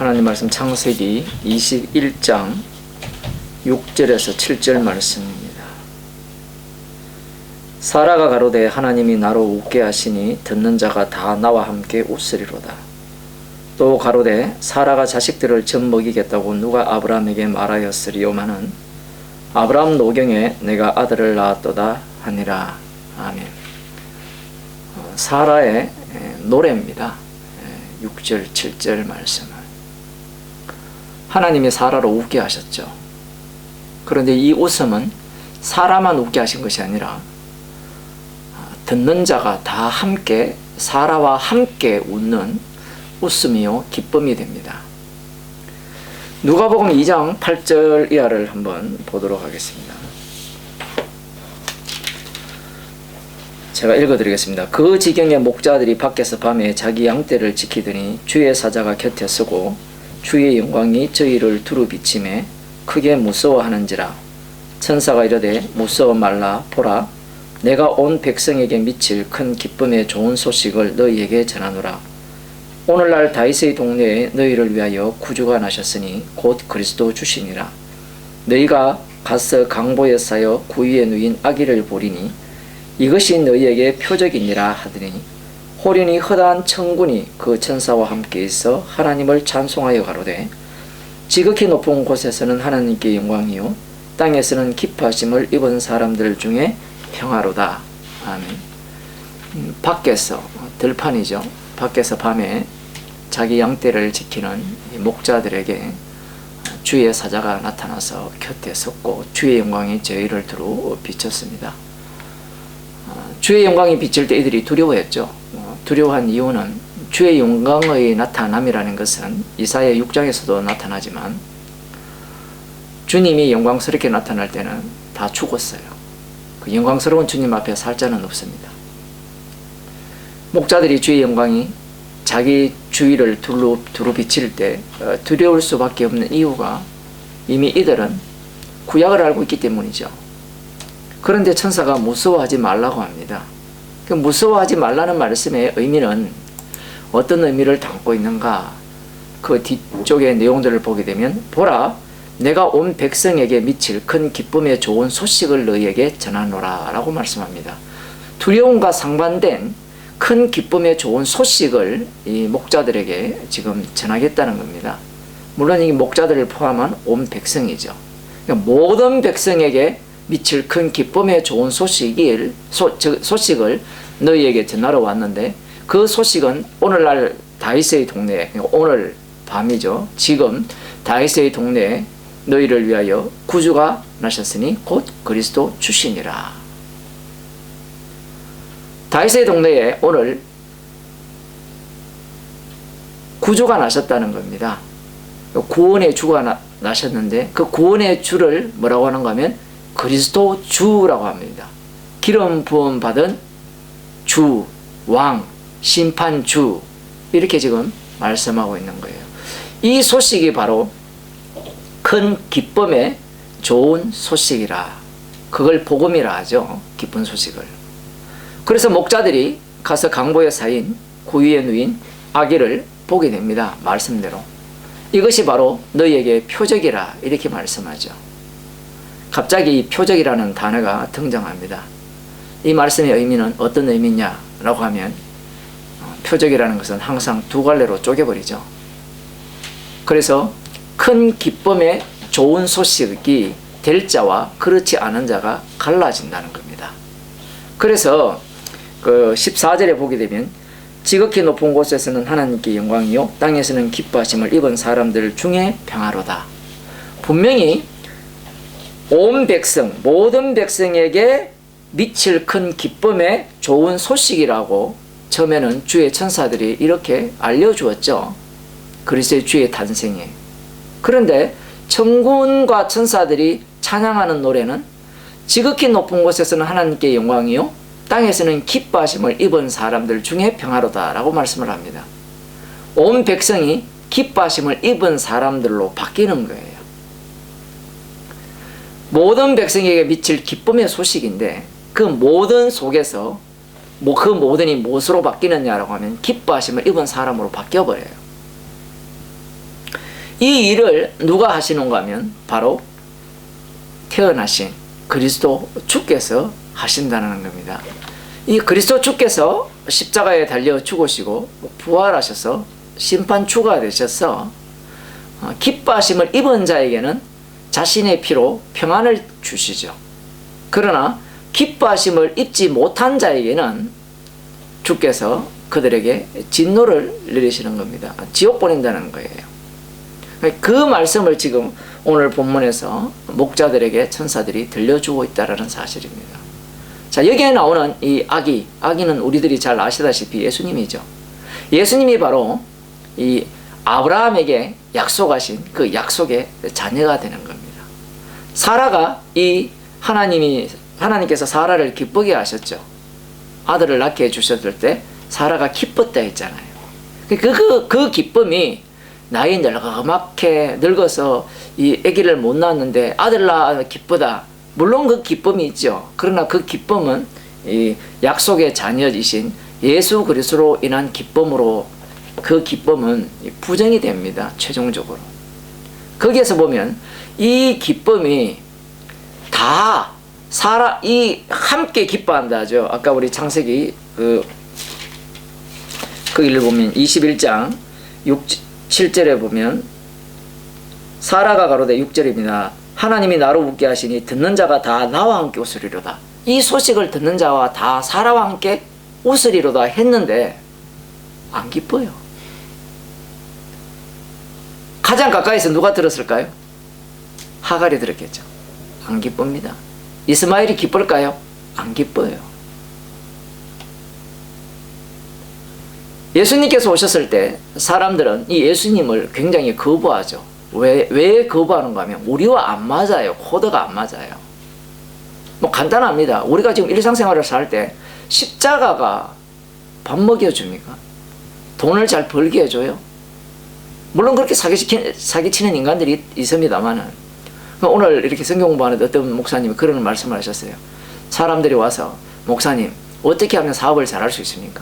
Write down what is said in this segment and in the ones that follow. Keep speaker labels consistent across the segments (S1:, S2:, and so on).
S1: 하나님 말씀 창세기 21장 6절에서 7절 말씀입니다. 사라가 가로되 하나님이 나로 웃게 하시니 듣는 자가 다 나와 함께 웃으리로다. 또 가로되 사라가 자식들을 젖 먹이겠다고 누가 아브라함에게 말하였으리요마는 아브라함 노경에 내가 아들을 낳았도다 하니라. 아멘. 사라의 노래입니다. 6절 7절 말씀은 하나님이 사라로 웃게 하셨죠. 그런데 이 웃음은 사라만 웃게 하신 것이 아니라 듣는 자가 다 함께 사라와 함께 웃는 웃음이요 기쁨이 됩니다. 누가복음 2장 8절 이하를 한번 보도록 하겠습니다. 제가 읽어드리겠습니다. 그 지경에 목자들이 밖에서 밤에 자기 양떼를 지키더니 주의 사자가 곁에 서고 주의 영광이 저희를 두루 비치매 크게 무서워하는지라. 천사가 이르되 무서워 말라. 보라, 내가 온 백성에게 미칠 큰 기쁨의 좋은 소식을 너희에게 전하노라. 오늘날 다윗의 동네에 너희를 위하여 구주가 나셨으니 곧 그리스도 주시니라. 너희가 가서 강보에 쌓여 구유에 누인 아기를 보리니 이것이 너희에게 표적이니라 하더니 호련히 허다한 천군이 그 천사와 함께 있어 하나님을 찬송하여 가로되 지극히 높은 곳에서는 하나님께 영광이요 땅에서는 기뻐하심을 입은 사람들 중에 평화로다. 아멘. 밖에서 들판이죠. 밖에서 밤에 자기 양떼를 지키는 목자들에게 주의 사자가 나타나서 곁에 섰고 주의 영광이 저희를 두루 비쳤습니다. 주의 영광이 비칠 때 이들이 두려워했죠. 두려워한 이유는 주의 영광의 나타남이라는 것은 이사야 6장에서도 나타나지만 주님이 영광스럽게 나타날 때는 다 죽었어요. 그 영광스러운 주님 앞에 살 자는 없습니다. 목자들이 주의 영광이 자기 주위를 두루 비칠 때 두려울 수밖에 없는 이유가 이미 이들은 구약을 알고 있기 때문이죠. 그런데 천사가 무서워하지 말라고 합니다. 그 무서워하지 말라는 말씀의 의미는 어떤 의미를 담고 있는가? 그 뒤쪽의 내용들을 보게 되면 보라, 내가 온 백성에게 미칠 큰 기쁨의 좋은 소식을 너희에게 전하노라 라고 말씀합니다. 두려움과 상반된 큰 기쁨의 좋은 소식을 이 목자들에게 지금 전하겠다는 겁니다. 물론 이 목자들을 포함한 온 백성이죠. 그러니까 모든 백성에게 미칠 큰 기쁨의 좋은 소식을 너희에게 전하러 왔는데 그 소식은 오늘날 다윗의 동네에, 오늘 밤이죠. 지금 다윗의 동네에 너희를 위하여 구주가 나셨으니 곧 그리스도 주시니라. 다윗의 동네에 오늘 구주가 나셨다는 겁니다. 구원의 주가 나셨는데 그 구원의 주를 뭐라고 하는가 하면 그리스도 주라고 합니다. 기름 부음 받은 주, 왕, 심판주 이렇게 지금 말씀하고 있는 거예요. 이 소식이 바로 큰 기쁨의 좋은 소식이라. 그걸 복음이라 하죠. 기쁜 소식을. 그래서 목자들이 가서 강보에 쌓인 구유에 누인 아기를 보게 됩니다. 말씀대로. 이것이 바로 너희에게 표적이라 이렇게 말씀하죠. 갑자기 이 표적이라는 단어가 등장합니다. 이 말씀의 의미는 어떤 의미냐라고 하면 표적이라는 것은 항상 두 갈래로 쪼개버리죠. 그래서 큰 기쁨의 좋은 소식이 될 자와 그렇지 않은 자가 갈라진다는 겁니다. 그래서 그 14절에 보게 되면 지극히 높은 곳에서는 하나님께 영광이요 땅에서는 기뻐하심을 입은 사람들 중에 평화로다. 분명히 온 백성, 모든 백성에게 미칠 큰 기쁨의 좋은 소식이라고 처음에는 주의 천사들이 이렇게 알려주었죠. 그리스도의 주의 탄생에. 그런데 천군과 천사들이 찬양하는 노래는 지극히 높은 곳에서는 하나님께 영광이요 땅에서는 기뻐하심을 입은 사람들 중에 평화로다 라고 말씀을 합니다. 온 백성이 기뻐하심을 입은 사람들로 바뀌는 거예요. 모든 백성에게 미칠 기쁨의 소식인데 그 모든 속에서 그 모든이 무엇으로 바뀌느냐라고 하면 기뻐하심을 입은 사람으로 바뀌어버려요. 이 일을 누가 하시는가 하면 바로 태어나신 그리스도 주께서 하신다는 겁니다. 이 그리스도 주께서 십자가에 달려 죽으시고 부활하셔서 심판주가 되셔서 기뻐하심을 입은 자에게는 자신의 피로 평안을 주시죠. 그러나 기뻐하심을 입지 못한 자에게는 주께서 그들에게 진노를 내리시는 겁니다. 지옥 보낸다는 거예요. 그 말씀을 지금 오늘 본문에서 목자들에게 천사들이 들려주고 있다는 사실입니다. 자, 여기에 나오는 이 아기는 우리들이 잘 아시다시피 예수님이죠. 예수님이 바로 이 아브라함에게 약속하신 그 약속의 자녀가 되는 겁니다. 사라가 하나님께서 사라를 기쁘게 하셨죠. 아들을 낳게 해주셨을 때 사라가 기뻤다 했잖아요. 그 기쁨이 나이 늙어맣게 늙어서 이 아기를 못 낳았는데 아들 낳아 기쁘다. 물론 그 기쁨이 있죠. 그러나 그 기쁨은 이 약속의 자녀이신 예수 그리스도로 인한 기쁨으로 그 기쁨은 부정이 됩니다. 최종적으로. 거기에서 보면 이 기쁨이 다 함께 기뻐한다 하죠. 아까 우리 창세기 거기를 보면 21장 7절에 보면 사라가 가로되 6절입니다. 하나님이 나로 웃게 하시니 듣는 자가 다 나와 함께 웃으리로다. 이 소식을 듣는 자와 다 사라와 함께 웃으리로다 했는데 안 기뻐요. 가장 가까이서 누가 들었을까요? 하갈이 들었겠죠. 안 기쁩니다. 이스마엘이 기쁠까요? 안 기뻐요. 예수님께서 오셨을 때 사람들은 이 예수님을 굉장히 거부하죠. 왜 거부하는가 하면 우리와 안 맞아요. 코드가 안 맞아요. 뭐 간단합니다. 우리가 지금 일상생활을 살 때 십자가가 밥 먹여줍니까? 돈을 잘 벌게 해줘요? 물론 그렇게 사기치는 인간들이 있습니다만은 오늘 이렇게 성경 공부하는데 어떤 목사님이 그런 말씀을 하셨어요. 사람들이 와서 목사님 어떻게 하면 사업을 잘할 수 있습니까?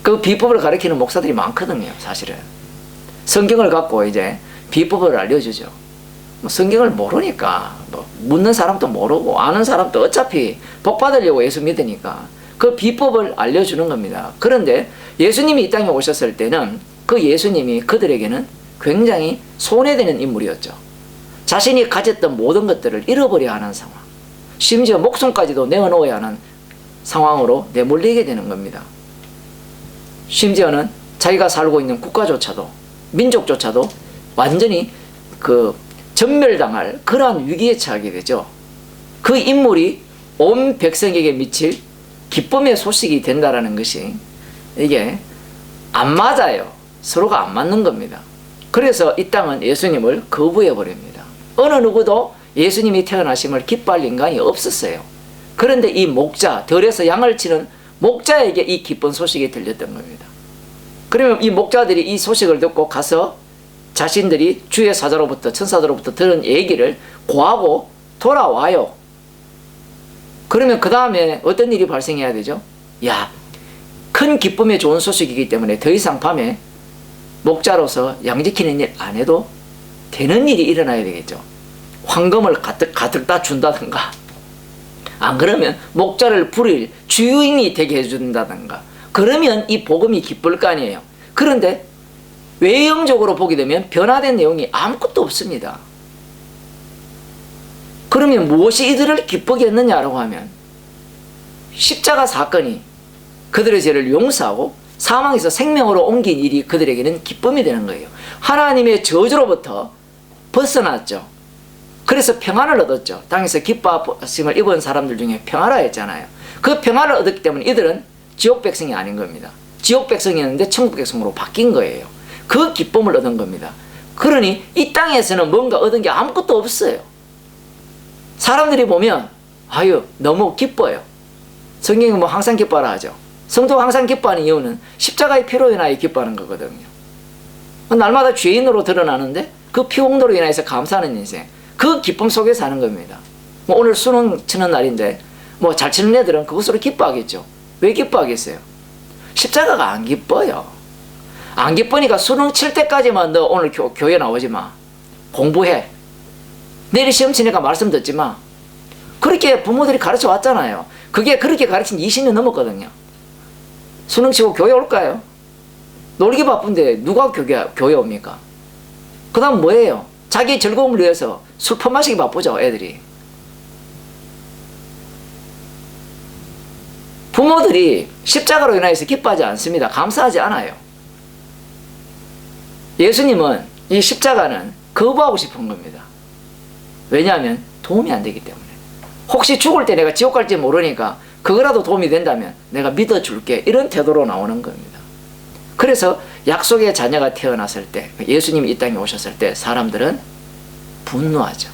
S1: 그 비법을 가르치는 목사들이 많거든요. 사실은 성경을 갖고 이제 비법을 알려주죠. 성경을 모르니까 묻는 사람도 모르고 아는 사람도 어차피 복 받으려고 예수 믿으니까 그 비법을 알려주는 겁니다. 그런데 예수님이 이 땅에 오셨을 때는 그 예수님이 그들에게는 굉장히 손해되는 인물이었죠. 자신이 가졌던 모든 것들을 잃어버려야 하는 상황, 심지어 목숨까지도 내어놓아야 하는 상황으로 내몰리게 되는 겁니다. 심지어는 자기가 살고 있는 국가조차도 민족조차도 완전히 전멸당할 그러한 위기에 처하게 되죠. 그 인물이 온 백성에게 미칠 기쁨의 소식이 된다라는 것이 이게 안 맞아요. 서로가 안 맞는 겁니다. 그래서 이 땅은 예수님을 거부해 버립니다. 어느 누구도 예수님이 태어나심을 기뻐할 인간이 없었어요. 그런데 이 목자, 들에서 양을 치는 목자에게 이 기쁜 소식이 들렸던 겁니다. 그러면 이 목자들이 이 소식을 듣고 가서 자신들이 주의 사자로부터 천사들로부터 들은 얘기를 고하고 돌아와요. 그러면 그 다음에 어떤 일이 발생해야 되죠? 큰 기쁨에 좋은 소식이기 때문에 더 이상 밤에 목자로서 양 지키는 일 안 해도 되는 일이 일어나야 되겠죠. 황금을 가득 다 준다든가, 안 그러면 목자를 부릴 주인이 되게 해준다든가, 그러면 이 복음이 기쁠 거 아니에요. 그런데 외형적으로 보게 되면 변화된 내용이 아무것도 없습니다. 그러면 무엇이 이들을 기쁘게 했느냐라고 하면 십자가 사건이 그들의 죄를 용서하고 사망에서 생명으로 옮긴 일이 그들에게는 기쁨이 되는 거예요. 하나님의 저주로부터 벗어났죠. 그래서 평안을 얻었죠. 땅에서 기뻐하심을 입은 사람들 중에 평화라 했잖아요. 그 평화를 얻었기 때문에 이들은 지옥 백성이 아닌 겁니다. 지옥 백성이었는데 천국 백성으로 바뀐 거예요. 그 기쁨을 얻은 겁니다. 그러니 이 땅에서는 뭔가 얻은 게 아무것도 없어요. 사람들이 보면 너무 기뻐요. 성경이 항상 기뻐하라 하죠. 성도가 항상 기뻐하는 이유는 십자가의 피로 인하여 기뻐하는 거거든요. 날마다 죄인으로 드러나는데 그 피 홍도로 인해서 감사하는 인생, 그 기쁨 속에 사는 겁니다. 오늘 수능 치는 날인데 잘 치는 애들은 그것으로 기뻐하겠죠. 왜 기뻐하겠어요? 십자가가 안 기뻐요. 안 기쁘니까 수능 칠 때까지만 너 오늘 교회 나오지 마. 공부해. 내일 시험 치니까 말씀 듣지 마. 그렇게 부모들이 가르쳐 왔잖아요. 그게 그렇게 가르친 20년 넘었거든요. 수능 치고 교회 올까요? 놀기 바쁜데 누가 교회 옵니까? 그 다음 뭐예요? 자기 즐거움을 위해서 술 퍼마시기 바쁘죠, 애들이. 부모들이 십자가로 인하여서 기뻐하지 않습니다. 감사하지 않아요. 예수님은 이 십자가는 거부하고 싶은 겁니다. 왜냐하면 도움이 안 되기 때문에. 혹시 죽을 때 내가 지옥 갈지 모르니까 그거라도 도움이 된다면 내가 믿어줄게, 이런 태도로 나오는 겁니다. 그래서 약속의 자녀가 태어났을 때, 예수님이 이 땅에 오셨을 때 사람들은 분노하죠.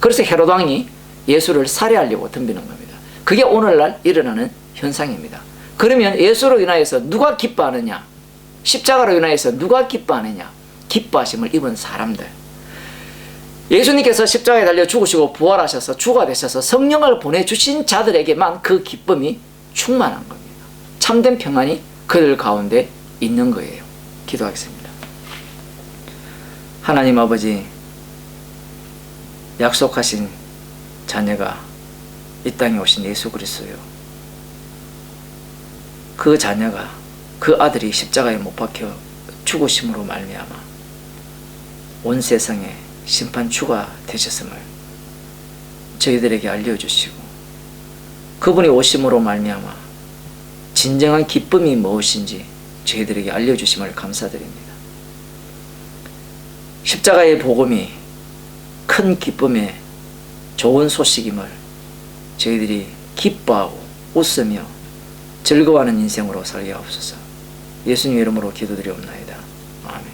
S1: 그래서 헤롯 왕이 예수를 살해하려고 덤비는 겁니다. 그게 오늘날 일어나는 현상입니다. 그러면 예수로 인하여서 누가 기뻐하느냐? 십자가로 인하여서 누가 기뻐하느냐? 기뻐하심을 입은 사람들. 예수님께서 십자가에 달려 죽으시고 부활하셔서 주가 되셔서 성령을 보내주신 자들에게만 그 기쁨이 충만한 겁니다. 참된 평안이 그들 가운데 있는 거예요. 기도하겠습니다. 하나님 아버지, 약속하신 자녀가 이 땅에 오신 예수 그리스도요, 그 자녀가, 그 아들이 십자가에 못 박혀 죽으심으로 말미암아 온 세상에 심판주가 되셨음을 저희들에게 알려주시고, 그분이 오심으로 말미암아 진정한 기쁨이 무엇인지 저희들에게 알려주심을 감사드립니다. 십자가의 복음이 큰 기쁨의 좋은 소식임을 저희들이 기뻐하고 웃으며 즐거워하는 인생으로 살게 하옵소서. 예수님 이름으로 기도드리옵나이다.